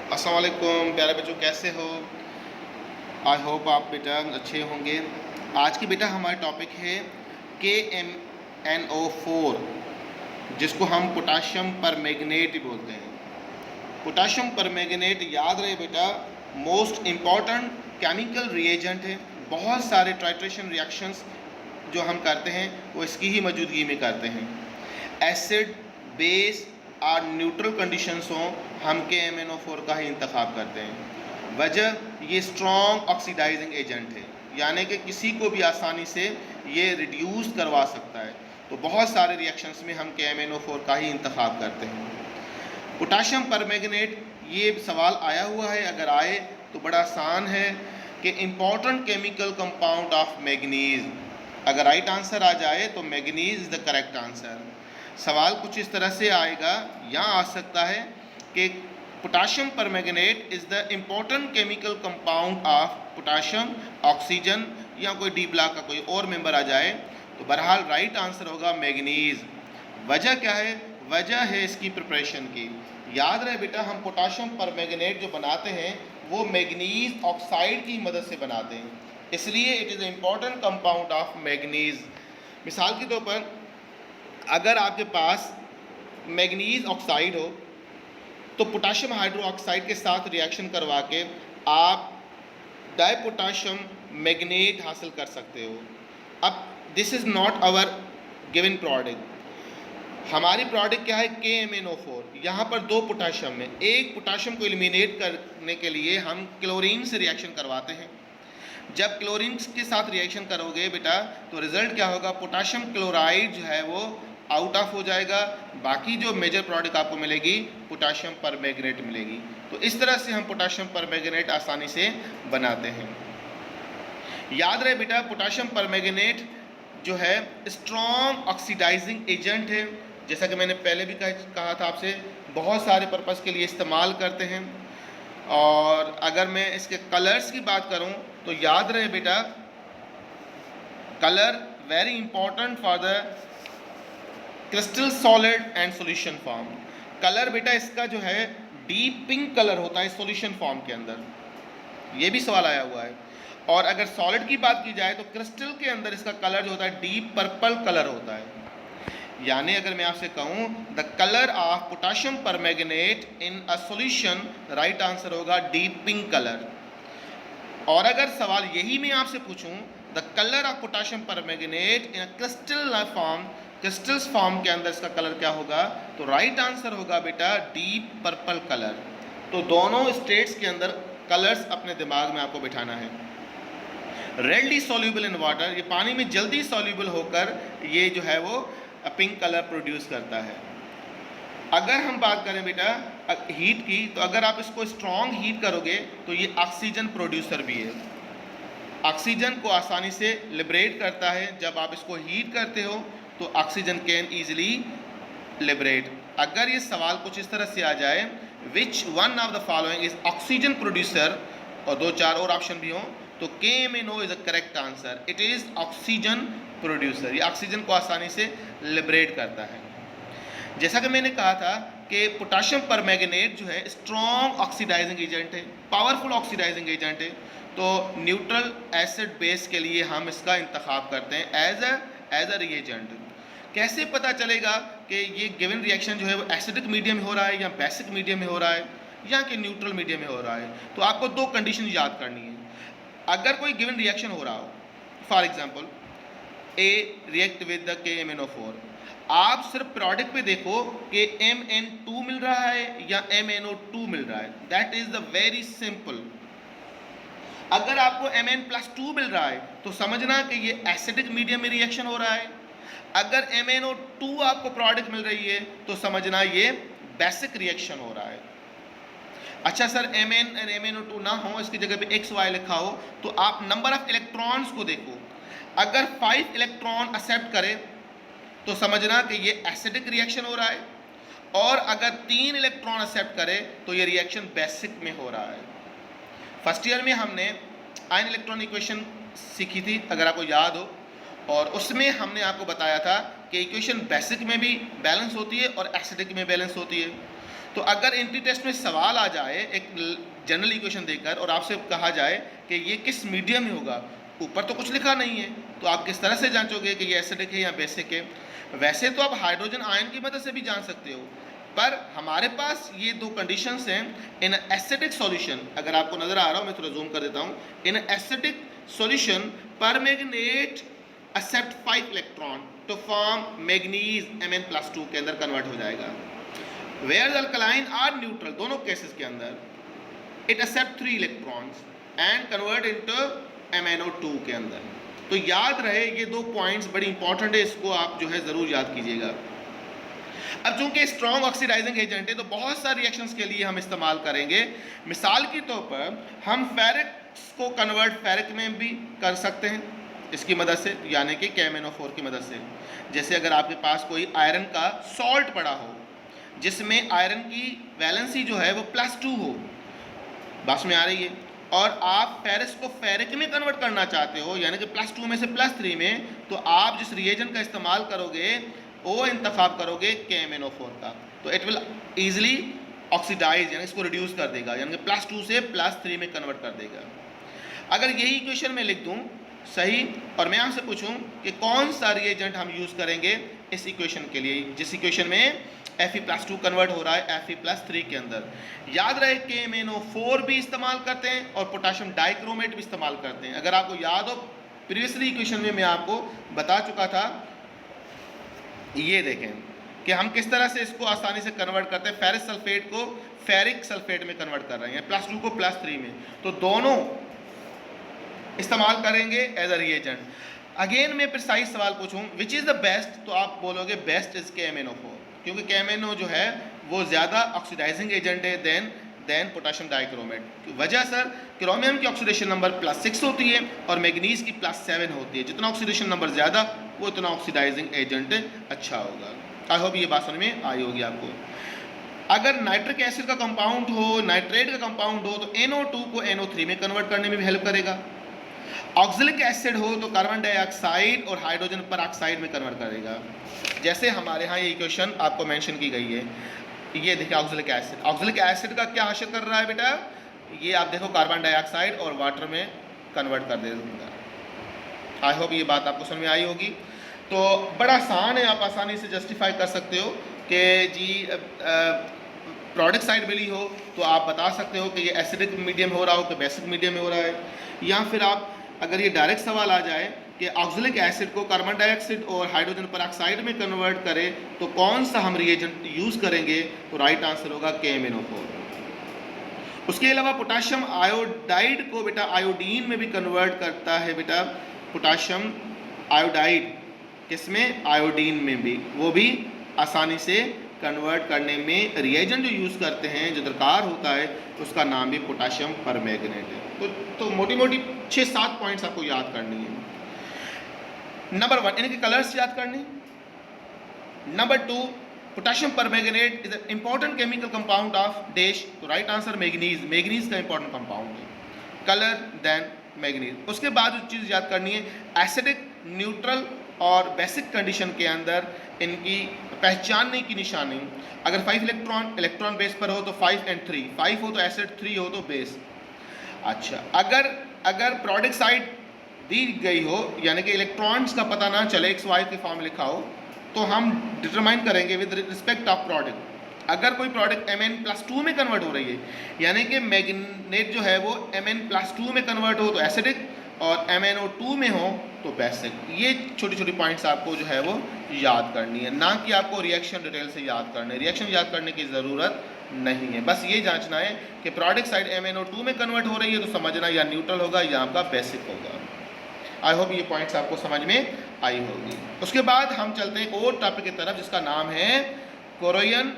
अस्सलाम वालेकुम प्यारे बच्चों, कैसे हो? आई होप आप बेटा अच्छे होंगे। आज की बेटा हमारा टॉपिक है KMnO4, जिसको हम पोटाशियम परमैंगनेट बोलते हैं। पोटाशियम परमैंगनेट याद रहे बेटा, मोस्ट इम्पॉर्टेंट केमिकल रिएजेंट है। बहुत सारे टाइट्रेशन रिएक्शंस जो हम करते हैं वो इसकी ही मौजूदगी में करते हैं। एसिड, बेस और न्यूट्रल कंडीशंस हों, हम KMnO4 का ही इंतखाब करते हैं। वजह, ये स्ट्रॉन्ग ऑक्सीडाइजिंग एजेंट है, यानी कि किसी को भी आसानी से ये रिड्यूस करवा सकता है। तो बहुत सारे रिएक्शंस में हम KMnO4 का ही इंतखाब करते हैं। पोटाशियम परमैंगनेट, ये सवाल आया हुआ है, अगर आए तो बड़ा आसान है कि important chemical compound of manganese. अगर राइट आंसर आ जाए तो manganese is the correct answer. सवाल कुछ इस तरह से आएगा या आ सकता है कि potassium permanganate is the important chemical compound of potassium, oxygen, या कोई डी ब्लॉक का कोई और मेंबर आ जाए, तो बहरहाल राइट आंसर होगा मैग्नीज। वजह क्या है? वजह है इसकी प्रिपरेशन की। याद रहे बेटा, हम पोटाशियम परमैंगनेट जो बनाते हैं वो मैग्नीज ऑक्साइड की मदद से बनाते हैं, इसलिए it is important compound of manganese. मिसाल के तौर पर अगर आपके पास मैग्नीज ऑक्साइड हो तो पोटाशियम हाइड्रोक्साइड के साथ रिएक्शन करवा के आप डाईपोटाशियम मैग्नेट हासिल कर सकते हो। अब this is not our given product. हमारी प्रोडक्ट क्या है? KMnO4। यहाँ पर दो पोटाशियम में, एक पोटाशियम को एलिमिनेट करने के लिए हम क्लोरीन से रिएक्शन करवाते हैं। जब क्लोरीन के साथ रिएक्शन करोगे बेटा तो रिजल्ट क्या होगा? पोटाशियम क्लोराइड जो है वो आउट ऑफ हो जाएगा, बाकी जो मेजर प्रोडक्ट आपको मिलेगी पोटाशियम परमैंगनेट मिलेगी। तो इस तरह से हम पोटाशियम परमैंगनेट आसानी से बनाते हैं। याद रहे बेटा, पोटाशियम परमैंगनेट जो है स्ट्रॉन्ग ऑक्सीडाइजिंग एजेंट है, जैसा कि मैंने पहले भी कहा था आपसे, बहुत सारे पर्पज़ के लिए इस्तेमाल करते हैं। और अगर मैं इसके कलर्स की बात करूं तो याद रहे बेटा, colour very important for the crystal solid and solution form. Colour बेटा इसका जो है डीप पिंक कलर होता है सॉल्यूशन फॉर्म के अंदर, ये भी सवाल आया हुआ है। और अगर सॉलिड की बात की जाए तो क्रिस्टल के अंदर इसका कलर जो होता है डीप पर्पल कलर होता है। यानी अगर मैं आपसे कहूं the colour of potassium permanganate in a solution, right answer होगा डीप पिंक कलर। और अगर सवाल यही मैं आपसे पूछूं the colour of potassium permanganate in a crystal form, crystals form के अंदर इसका कलर क्या होगा? तो राइट आंसर होगा बेटा डीप पर्पल कलर। तो दोनों स्टेट्स के अंदर कलर्स अपने दिमाग में आपको बिठाना है। रेडली सॉल्यूबल इन वाटर, ये पानी में जल्दी सॉल्यूबल होकर ये जो है वो पिंक कलर प्रोड्यूस करता है। अगर हम बात करें बेटा हीट की, तो अगर आप इसको स्ट्रॉन्ग हीट करोगे तो ये ऑक्सीजन प्रोड्यूसर भी है, ऑक्सीजन को आसानी से लिबरेट करता है। जब आप इसको हीट करते हो तो ऑक्सीजन कैन ईजिली लिबरेट। अगर ये सवाल कुछ इस तरह से आ जाए, which one of the following is oxygen producer, और दो चार और ऑप्शन भी हों, तो KMnO is the correct answer. It is oxygen producer, ये ऑक्सीजन को आसानी से लिबरेट करता है। जैसा कि मैंने कहा था कि पोटाशियम परमैंगनेट जो है स्ट्रॉन्ग ऑक्सीडाइजिंग एजेंट है, पावरफुल ऑक्सीडाइजिंग एजेंट है। तो न्यूट्रल एसिड बेस के लिए हम इसका इंतखाब करते हैं एज अ रिएजेंट। कैसे पता चलेगा कि ये गिवन रिएक्शन जो है वो एसिडिक मीडियम में हो रहा है या बेसिक मीडियम में हो रहा है या कि न्यूट्रल मीडियम में हो रहा है? तो आपको दो कंडीशन याद करनी है। अगर कोई गिवन रिएक्शन हो रहा हो, for example A react with the KMnO4, आप सिर्फ प्रोडक्ट पे देखो कि Mn2 मिल रहा है या MnO2 मिल रहा है, that is the very simple. अगर आपको Mn+2 मिल रहा है तो समझना कि ये एसिडिक मीडियम में रिएक्शन हो रहा है। अगर MnO2 आपको प्रोडक्ट मिल रही है तो समझना ये बेसिक रिएक्शन हो रहा है। अच्छा सर, Mn और MnO2 ना हो, इसकी जगह पे XY लिखा हो, तो आप नंबर ऑफ इलेक्ट्रॉन्स को देखो। अगर 5 इलेक्ट्रॉन एक्सेप्ट करे तो समझना कि ये एसिडिक रिएक्शन हो रहा है, और अगर 3 इलेक्ट्रॉन एक्सेप्ट करे तो ये रिएक्शन बेसिक में हो रहा है। फर्स्ट ईयर में हमने आयन इलेक्ट्रॉन इक्वेशन सीखी थी, अगर आपको याद हो, और उसमें हमने आपको बताया था कि इक्वेशन बेसिक में भी बैलेंस होती है और एसिडिक में बैलेंस होती है। तो अगर एंट्री टेस्ट में सवाल आ जाए एक जनरल इक्वेशन देकर और आपसे कहा जाए कि ये किस मीडियम में होगा, ऊपर तो कुछ लिखा नहीं है, तो आप किस तरह से जांचोगे कि ये एसिडिक है या बेसिक है? वैसे तो आप हाइड्रोजन आयन की मदद से भी जान सकते हो, पर हमारे पास ये दो कंडीशंस हैं। इन एसिडिक सॉल्यूशन, अगर आपको नजर आ रहा हो मैं थोड़ा जूम कर देता हूँ, in acidic solution permanganate accept 5 electron to form manganese Mn+2 के अंदर कन्वर्ट हो जाएगा। Where the alkaline or neutral, दोनों केसेस के अंदर it accept 3 electrons and convert into MnO2 के अंदर। तो याद रहे ये दो पॉइंट्स बड़ी इंपॉर्टेंट है, इसको आप जो है ज़रूर याद कीजिएगा। अब चूंकि स्ट्रॉन्ग ऑक्सीडाइजिंग एजेंट है तो बहुत सारे रिएक्शंस के लिए हम इस्तेमाल करेंगे। मिसाल के तौर पर हम फेरिक्स को कन्वर्ट फेरिक में भी कर सकते हैं इसकी मदद से, यानी कि KMnO4 की मदद से। जैसे अगर आपके पास कोई आयरन का सॉल्ट पड़ा हो जिसमें आयरन की वैलेंसी जो है वो +2 हो, बात में आ रही है, और आप फेरिस को फेरिक में कन्वर्ट करना चाहते हो यानी कि +2 में से +3 में, तो आप जिस रिएजेंट का इस्तेमाल करोगे वो इंतखाब करोगे KMnO4 का, तो इट विल ईजिली ऑक्सीडाइज यानी इसको रिड्यूस कर देगा, यानी कि +2 से +3 में कन्वर्ट कर देगा। अगर यही इक्वेशन में लिख दूं सही और मैं आपसे पूछूं कि कौन सा रिएजेंट हम यूज़ करेंगे इस इक्वेशन के लिए, जिस इक्वेशन में Fe+2 कन्वर्ट हो रहा है Fe+3 के अंदर, याद रहे KMnO4 भी इस्तेमाल करते हैं और पोटाशियम डाइक्रोमेट भी इस्तेमाल करते हैं। अगर आपको याद हो प्रीवियसली इक्वेशन में मैं आपको बता चुका था, ये देखें कि हम किस तरह से इसको आसानी से कन्वर्ट करते हैं, फेरिक सल्फेट को फेरिक सल्फेट में कन्वर्ट कर रहे हैं, +2 को +3 में, तो दोनों इस्तेमाल करेंगे एज अ रिएजेंट। अगेन मैं प्रिसाइज सवाल पूछूं विच इज़ द बेस्ट, तो आप बोलोगे बेस्ट इज KMnO4, क्योंकि KMnO जो है वो ज़्यादा ऑक्सीडाइजिंग एजेंट है देन पोटाशियम डाइक्रोमेट। वजह सर क्रोमियम की ऑक्सीडेशन नंबर +6 होती है और मैग्नीज की +7 होती है, जितना ऑक्सीडेशन नंबर ज़्यादा वो इतना ऑक्सीडाइजिंग एजेंट अच्छा होगा। आई होप ये बात समझ में आई होगी आपको। अगर नाइट्रिक एसिड का कंपाउंड हो, नाइट्रेट का कंपाउंड हो, तो NO2 को NO3 में कन्वर्ट करने में भी हेल्प करेगा। ऑक्जेलिक एसिड हो तो कार्बन डाइऑक्साइड और हाइड्रोजन परऑक्साइड में कन्वर्ट करेगा, जैसे हमारे यहाँ ये इक्वेशन आपको मेंशन की गई है। ये देखिए ऑक्जेलिक एसिड का क्या हासिल कर रहा है बेटा, ये आप देखो कार्बन डाइऑक्साइड और वाटर में कन्वर्ट कर देगा। आई होप ये बात आपको समझ में आई होगी। तो बड़ा आसान है, आप आसानी से जस्टिफाई कर सकते हो कि जी प्रोडक्ट साइड मिली हो तो आप बता सकते हो कि ये एसिडिक मीडियम हो रहा हो कि बेसिक मीडियम में हो रहा है, या फिर आप अगर ये डायरेक्ट सवाल आ जाए कि ऑक्जेलिक एसिड को कार्बन डाइऑक्साइड और हाइड्रोजन परऑक्साइड में कन्वर्ट करें तो कौन सा हम रिएजेंट यूज़ करेंगे, तो राइट आंसर होगा KMnO4। उसके अलावा पोटाशियम आयोडाइड को बेटा आयोडीन में भी कन्वर्ट करता है बेटा, पोटाशियम आयोडाइड किसमें, आयोडीन में भी, वो भी आसानी से कन्वर्ट करने में रिएजेंट जो यूज़ करते हैं जो दरकार होता है उसका नाम भी पोटाशियम परमैंगनेट है। तो मोटी मोटी 6-7 पॉइंट्स आपको याद करनी है। नंबर 1 इनके कलर्स याद करने। Number 2 potassium permanganate is an important chemical compound of dash, तो राइट आंसर मैग्नीज का इंपॉर्टेंट कंपाउंड है, कलर देन मैग्नीज। उसके बाद जो चीज़ याद करनी है एसिडिक, न्यूट्रल और बेसिक कंडीशन के अंदर इनकी पहचानने की निशानी, अगर 5 इलेक्ट्रॉन बेस पर हो तो 5 and 3, 5 हो तो एसिड, 3 हो तो बेस। अच्छा, अगर प्रोडक्ट साइड दी गई हो यानी कि इलेक्ट्रॉन्स का पता ना चले, XY के फॉर्म लिखा हो, तो हम डिटरमाइन करेंगे विद रिस्पेक्ट ऑफ प्रोडक्ट। अगर कोई प्रोडक्ट Mn+2 में कन्वर्ट हो रही है यानी कि मैग्नेट जो है वो Mn+2 में कन्वर्ट हो तो एसिडिक और MnO2 में हो तो बेसिक। ये छोटी छोटी पॉइंट्स आपको जो है वो याद करनी है, ना कि आपको रिएक्शन डिटेल से याद करने, रिएक्शन याद करने की ज़रूरत नहीं है, बस ये जांचना है कि प्रोडक्ट साइड MnO2 में कन्वर्ट हो रही है तो समझना या न्यूट्रल होगा या आपका बेसिक होगा। आई होप ये पॉइंट्स आपको समझ में आई होगी। उसके बाद हम चलते हैं और टॉपिक की तरफ जिसका नाम है कोरोजन